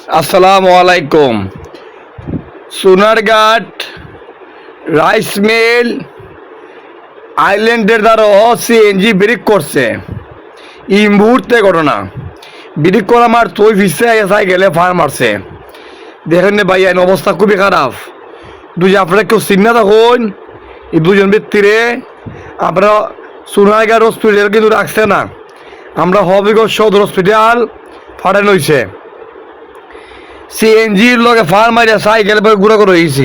আসসালামু আলাইকুম। Sonarghat rice mill আইল্যান্ডের দ্বারা সিএনজি ব্রেক করছে। এই মুহূর্তে ঘটনা ব্রেক করা মার তুই ফিসে এসাই গেলে ফার মারছে। দেখেন নে ভাই, অবস্থা খুবই খারাপ। আপনারা কেউ চিন্তা থাকুন, এই দুজন ব্যক্তিরে আমরা সোনারঘাট হসপিটাল কিন্তু রাখছে না, আমরা হবিগঞ্জ সদর হসপিটাল ফাটানো হয়েছে। সিএনজির লগে ফার মারিয়া সাইকেল ঘুরা করে হয়েছি।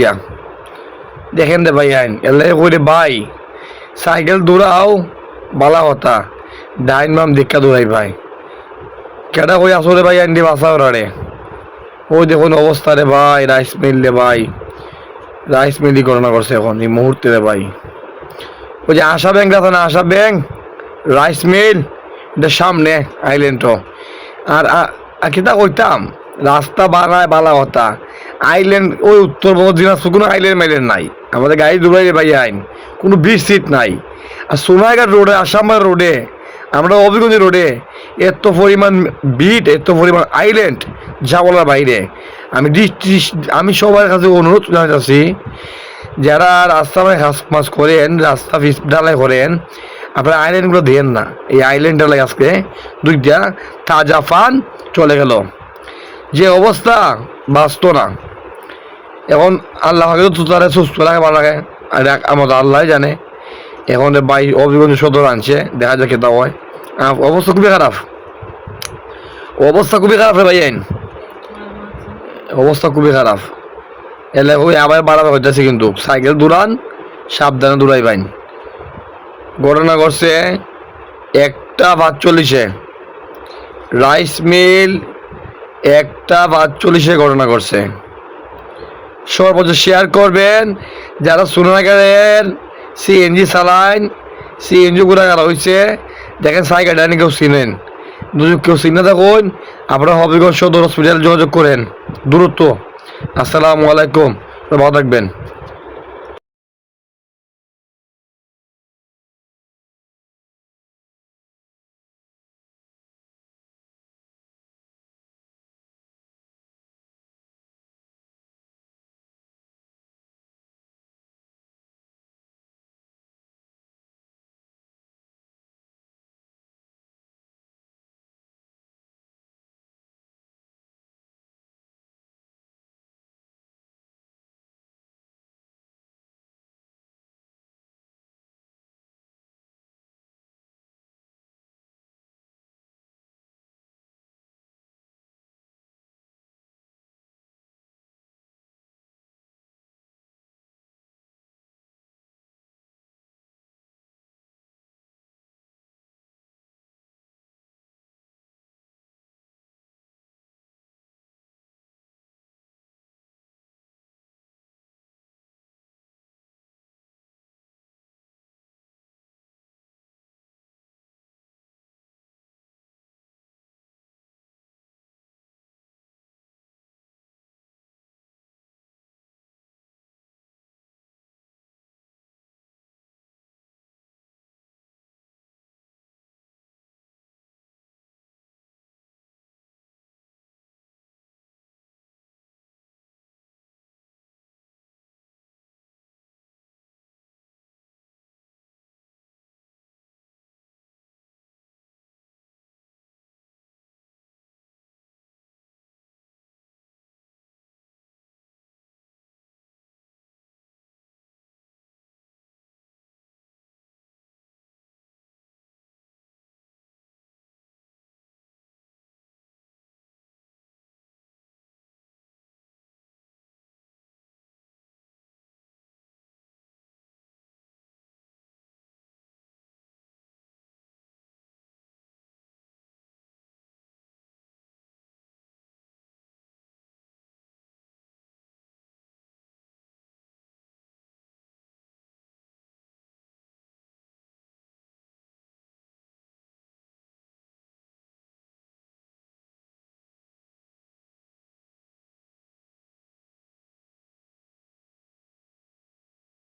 দেখেন দে ভাই, আইন এলে করে ভাই সাইকেল দৌড়াও বালা কথা, ডাইন মাম দীক্ষা দৌড়াই ভাই। কেটা কই আসলে ভাই, আইন দিয়ে বাসা ওরারে। ওই দেখুন অবস্থা রে ভাই, রাইস মিল রে ভাই, রাইস মিলই করোনা করছে এখন এই মুহূর্তে রে ভাই। ওই যে আশা ব্যাংক আছে না, আশা ব্যাংক রাইস মিল এটার সামনে আইল্যান্ডও। আর কিতা কইতাম, রাস্তা বানায় বালা কথা, আইল্যান্ড ওই উত্তরবঙ্গ দিনাজপুর কোনো আইল্যান্ড মাইল্যান্ড নাই। আমাদের গাড়ি দৌড়াইলে ভাই আইন কোনো ব্রিজ সিট নাই। আর সোনারঘাট রোডে, আসামের রোডে, আমরা হবিগঞ্জ রোডে এত পরিমাণ বিট, এত পরিমাণ আইল্যান্ড যা বলার বাইরে। আমি সবার কাছে অনুরোধ জানাচ্ছি, যারা রাস্তা ঘাস মাছ করেন, রাস্তা পিচ ঢালাই করেন, আপনারা আইল্যান্ডগুলো দেন না। এই আইল্যান্ড ঢালাই আজকে দুইটা তাজা ফান চলে গেল। যে অবস্থা বাঁচত না। এখন আল্লাহ তো তারা সুস্থ লাগে, ভালো লাগে, আর আমাদের আল্লাহ জানে। এখন ভাই অভিগঞ্জ সদর আনছে, দেখা যাক কেতা হয়। অবস্থা খুবই খারাপ, অবস্থা খুবই খারাপ রে ভাই, আইন অবস্থা খুবই খারাপ। এলে ওই আবার বাড়াবে হইতেছে, কিন্তু সাইকেল দৌড়ান সাবধানে দৌড়াই বাইন। ঘটনা ঘটছে 1:45-এ, রাইস মিল 1:45-এ ঘটনা ঘটছে। সর্বোচ্চ শেয়ার করবেন যারা সোনারঘাটের সিএনজি চালান, সিএনজি ঘোরা গেলা হয়েছে। দেখেন সাইকেল ডাইনি কেউ চিনেন, কেউ চিনে থাকুন, আপনারা হবিগঞ্জ সদর হসপিটাল যোগাযোগ করেন, দূরত্ব। আসসালামু আলাইকুম, ভালো থাকবেন।